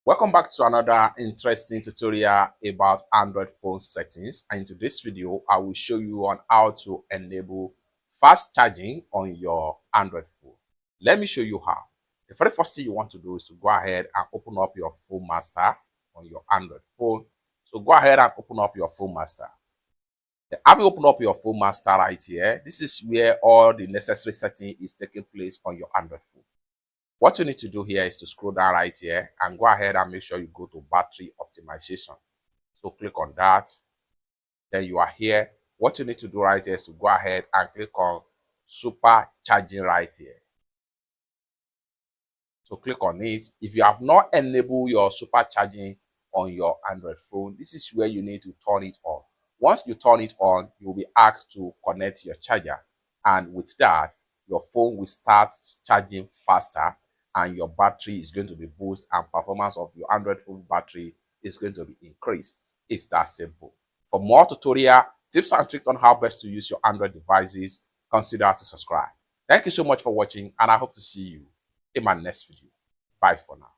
Welcome back to another interesting tutorial about Android phone settings, and in today's video I will show you on how to enable fast charging on your Android phone. Let me show you how. The very first thing you want to do is to go ahead and open up your Phone Master on your Android phone. So go ahead and open up your Phone Master. Then having opened up your Phone Master right here, this is where all the necessary setting is taking place on your Android phone. What you need to do here is to scroll down right here and go ahead and make sure you go to battery optimization. So click on that. Then you are here. What you need to do right here is to go ahead and click on super charging right here. So click on it. If you have not enabled your super charging on your Android phone, this is where you need to turn it on. Once you turn it on, you will be asked to connect your charger. And with that, your phone will start charging faster and your battery is going to be boosted and performance of your Android phone battery is going to be increased. It's that simple. For more tutorial tips and tricks on how best to use your Android devices, consider to subscribe. Thank you so much for watching and I hope to see you in my next video. Bye for now.